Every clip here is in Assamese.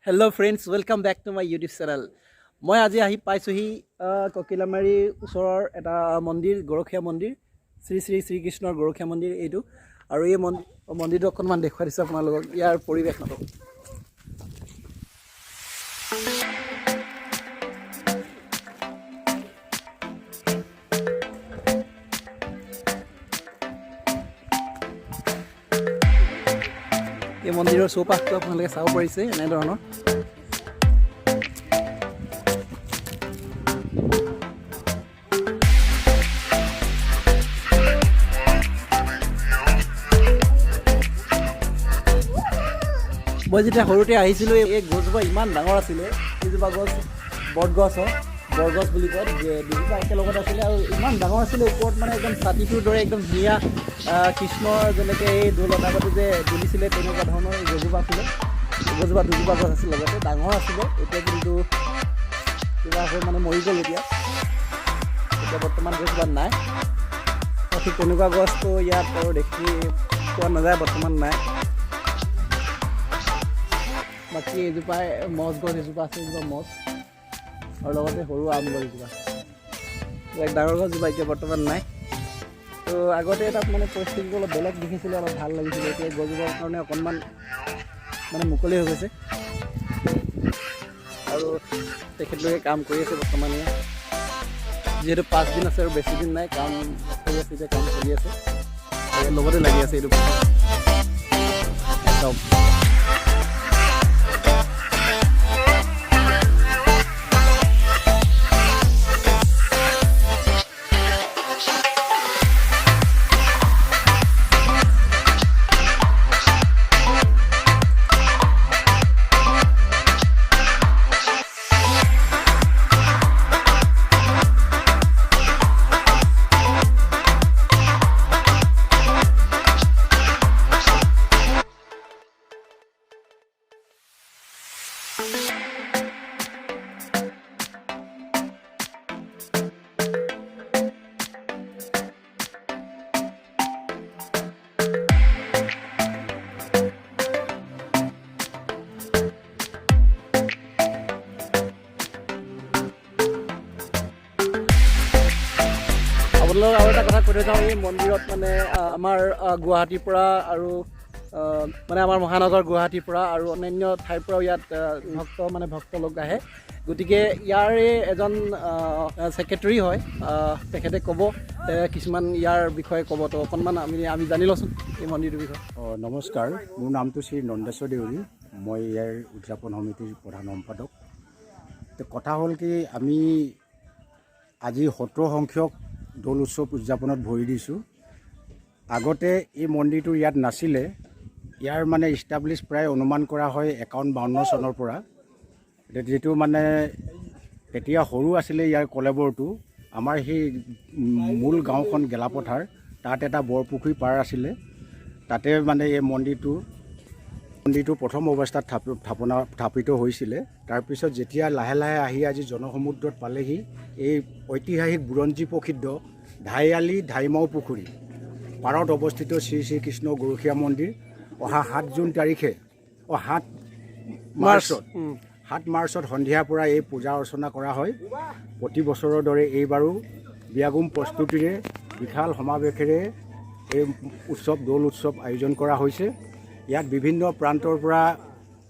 Hello friends, welcome back to my YouTube channel. মই আজি আহি পাইছোহি ককিলামাৰী ওচৰৰ এটা মন্দিৰ গাৰখিয়া মন্দিৰ শ্ৰী শ্ৰী শ্ৰীকৃষ্ণৰ গাৰখিয়া মন্দিৰ এইটো আৰু এই মন্দিৰটো অকণমান দেখুৱাই দিছোঁ আপোনালোকক ইয়াৰ পৰিৱেশ নাটক এই মন্দিৰৰ চৌপাশটো আপোনালোকে চাব পাৰিছে এনেধৰণৰ মই যেতিয়া সৰুতে আহিছিলোঁ এই গছজোপা ইমান ডাঙৰ আছিলে এইজোপা গছ বটগছ বৰগছ বুলি কয় দুজোপা একেলগত আছিলে আৰু ইমান ডাঙৰ আছিলে ওপৰত মানে একদম ছাতিটোৰ দৰে একদম ধুনীয়া কৃষ্ণৰ যেনেকৈ এই দৌলতাগতে যে দুলিছিলে তেনেকুৱা ধৰণৰ এই গছজোপা আছিলে গছজোপা দুজোপা গছ আছিল লগতে ডাঙৰ আছিলে এতিয়া কিন্তু কিবা হৈ মানে মৰি গ'ল এতিয়া বৰ্তমান গছজোপা নাই ঠিক তেনেকুৱা গছটো ইয়াত আৰু দেখি পোৱা নাযায় বৰ্তমান নাই বাকী এইজোপাই মজ গছ এজোপা আছে এইজোপা মজ আৰু লগতে সৰু আম গছ এজোপা এক ডাঙৰ গছজোপা এতিয়া বৰ্তমান নাই তো আগতে তাত মানে পৰিস্থিতিটো অলপ বেলেগ দেখিছিলে অলপ ভাল লাগিছিলে এতিয়া গছজোপাৰ কাৰণে অকণমান মানে মুকলি হৈ গৈছে আৰু তেখেতলোকে কাম কৰি আছে বৰ্তমান যিহেতু 5 দিন আছে আৰু বেছি দিন নাই কাম কৰি আছে এতিয়া কাম চলি আছে লগতে লাগি আছে এইটো একদম আপোনালোক আৰু এটা কথা কৈ থৈ যাওঁ এই মন্দিৰত মানে আমাৰ গুৱাহাটীৰ পৰা আৰু মানে আমাৰ মহানগৰ গুৱাহাটীৰ পৰা আৰু অন্যান্য ঠাইৰ পৰাও ইয়াত ভক্ত লোক আহে গতিকে ইয়াৰে এজন ছেক্ৰেটাৰী হয় তেখেতে ক'ব কিছুমান ইয়াৰ বিষয়ে ক'ব তো অকণমান আমি জানি লওঁচোন এই মন্দিৰটোৰ বিষয়ে নমস্কাৰ মোৰ নামটো শ্ৰী নন্দেশ্বৰ দেউৰী মই ইয়াৰ উদযাপন সমিতিৰ প্ৰধান সম্পাদক তো কথা হ'ল কি আমি আজি 17 সংখ্যক দৌল উৎসৱ উদযাপনত ভৰি দিছোঁ আগতে এই মন্দিৰটো ইয়াত নাছিলে ইয়াৰ মানে ইষ্টাব্লিছ প্ৰায় অনুমান কৰা হয় 51-52 চনৰ পৰা যেটো মানে তেতিয়া সৰু আছিলে ইয়াৰ কলেবৰটো আমাৰ সেই মূল গাঁওখন গেলাপথাৰ তাত এটা বৰপুখুৰী পাৰ আছিলে তাতে মানে এই মন্দিৰটো প্ৰথম অৱস্থাত স্থাপিত হৈছিলে তাৰপিছত যেতিয়া লাহে লাহে আহি আজি জনসমুদ্ৰত পালেহি এই ঐতিহাসিক বুৰঞ্জী প্ৰসিদ্ধ ধাইমাও পুখুৰী পাৰত অৱস্থিত শ্ৰী শ্ৰীকৃষ্ণ গাৰখিয়া মন্দিৰ অহা 7 জুন তাৰিখে 7 মাৰ্চত সন্ধিয়াৰ পৰা এই পূজা অৰ্চনা কৰা হয় প্ৰতি বছৰৰ দৰে এইবাৰো বিয়াগুম প্ৰস্তুতিৰে বিশাল সমাৱেশেৰে এই দৌল উৎসৱ আয়োজন কৰা হৈছে ইয়াত বিভিন্ন প্ৰান্তৰ পৰা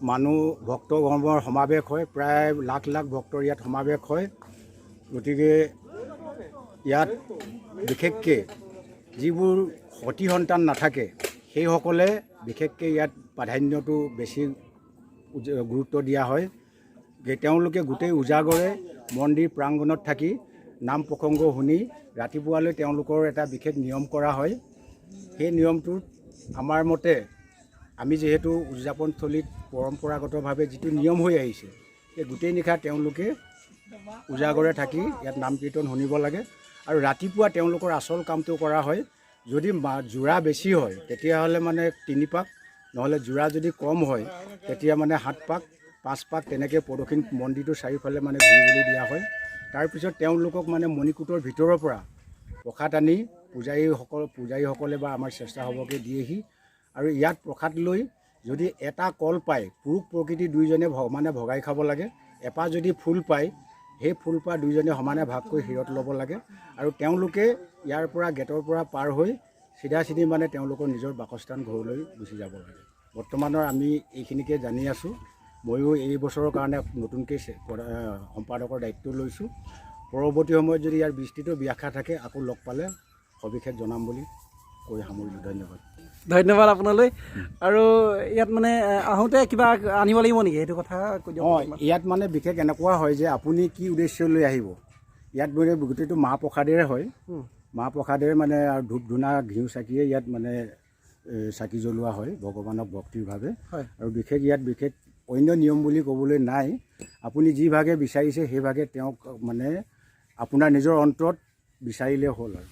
মানুহ ভক্তগণৰ সমাৱেশ হয় প্ৰায় লাখ লাখ ভক্তৰ ইয়াত সমাৱেশ হয় গতিকে ইয়াত বিশেষকৈ যিবোৰ সতি সন্তান নাথাকে সেইসকলে বিশেষকৈ ইয়াত প্ৰাধান্যটো বেছি গুৰুত্ব দিয়া হয় তেওঁলোকে গোটেই উজাগৰে মন্দিৰ প্ৰাংগণত থাকি নাম প্ৰসংগ শুনি ৰাতিপুৱালৈ তেওঁলোকৰ এটা বিশেষ নিয়ম কৰা হয় সেই নিয়মটোত আমাৰ মতে আমি যিহেতু উদযাপনস্থলীত পৰম্পৰাগতভাৱে যিটো নিয়ম হৈ আহিছে সেই গোটেই নিশা তেওঁলোকে উজাগৰে থাকি ইয়াত নাম কীৰ্তন শুনিব লাগে আৰু ৰাতিপুৱা তেওঁলোকৰ আচল কামটো কৰা হয় যদি যোৰা বেছি হয় তেতিয়াহ'লে মানে 3 পাক নহ'লে যোৰা যদি কম হয় তেতিয়া মানে 7 পাক 5 পাক তেনেকৈ প্ৰদক্ষিণ মন্দিৰটোৰ চাৰিওফালে মানে ঘূৰিবলৈ দিয়া হয় তাৰপিছত তেওঁলোকক মানে মণিকূটৰ ভিতৰৰ পৰা প্ৰসাদ আনি পূজাৰীসকলে বা আমাৰ স্বেচ্ছাসেৱকে দিয়েহি আৰু ইয়াত প্ৰসাদ লৈ যদি এটা কল পায় পুৰুষ প্ৰকৃতি দুইজনে মানে ভগাই খাব লাগে। এপাহ যদি ফুল পায় সেই ফুলপাহ দুইজনে সমানে ভাগ কৰি শিৰত ল'ব লাগে আৰু তেওঁলোকে ইয়াৰ পৰা গেটৰ পৰা পাৰ হৈ চিধা মানে তেওঁলোকৰ নিজৰ বাসস্থান ঘৰলৈ গুচি যাব লাগে। বৰ্তমানৰ আমি এইখিনিকে জানি আছোঁ। ময়ো এই বছৰৰ কাৰণে নতুনকৈ সম্পাদকৰ দায়িত্ব লৈছোঁ। পৰৱৰ্তী সময়ত যদি ইয়াৰ বিস্তৃত ব্যাখ্যা থাকে আকৌ লগ পালে সবিশেষ জনাম বুলি কৈ সামৰিলোঁ। ধন্যবাদ। ধন্যবাদ আপোনালৈ। আৰু ইয়াত মানে আহোঁতে কিবা আনিব লাগিব নেকি সেইটো কথা কৈ দিয়ক। ইয়াত মানে বিশেষ এনেকুৱা হয় যে আপুনি কি উদ্দেশ্য লৈ আহিব। ইয়াত মানে গোটেইটো মাহ প্ৰসাদেৰে হয়। মাহ প্ৰসাদেৰে মানে আৰু ধূপ ধূনা ঘিউ চাকিয়ে ইয়াত মানে চাকি জ্বলোৱা হয় ভগৱানক ভক্তিৰভাৱে। আৰু ইয়াত বিশেষ অন্য নিয়ম বুলি ক'বলৈ নাই। আপুনি যিভাগে বিচাৰিছে সেইভাগে তেওঁক মানে আপোনাৰ নিজৰ অন্তৰত বিচাৰিলে হ'ল আৰু।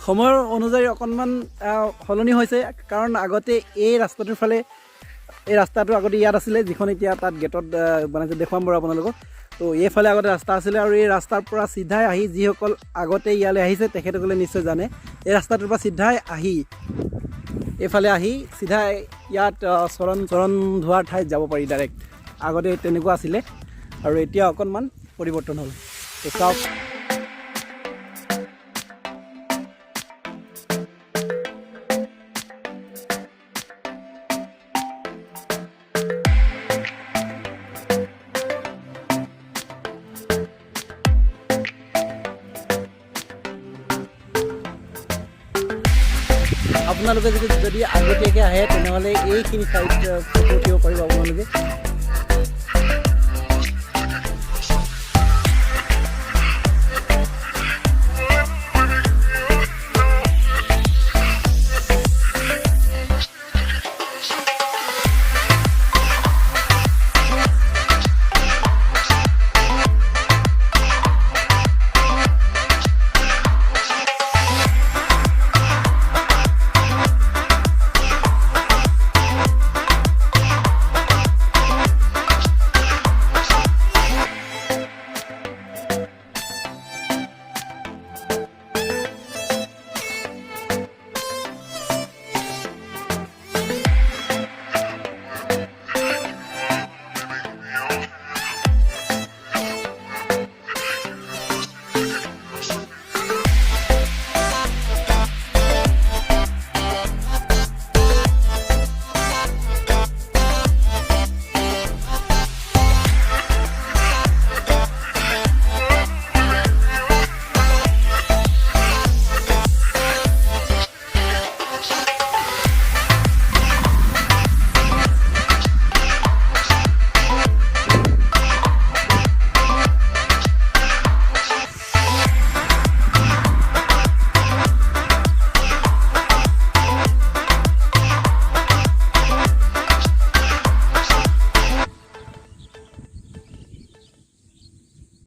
সময়ৰ অনুযায়ী অকণমান সলনি হৈছে, কাৰণ আগতে এই ৰাস্তাটোৰ ফালে এই ৰাস্তাটো আগতে ইয়াত আছিলে, যিখন এতিয়া তাত গেটত বনাইছে, দেখুৱাম বাৰু আপোনালোকক। তো এইফালে আগতে ৰাস্তা আছিলে আৰু এই ৰাস্তাৰ পৰা চিধাই আহি যিসকল আগতে ইয়ালৈ আহিছে তেখেতসকলে নিশ্চয় জানে, এই ৰাস্তাটোৰ পৰা চিধাই আহি এইফালে আহি চিধাই ইয়াত চৰণ ধোৱাৰ ঠাইত যাব পাৰি ডাইৰেক্ট। আগতে তেনেকুৱা আছিলে আৰু এতিয়া অকণমান পৰিৱৰ্তন হ'ল। তো চাওক, আপোনালোকে যদি আগতীয়াকৈ আহে তেনেহ'লে এইখিনি ঠাইত ফটো উঠিব পাৰিব আপোনালোকে।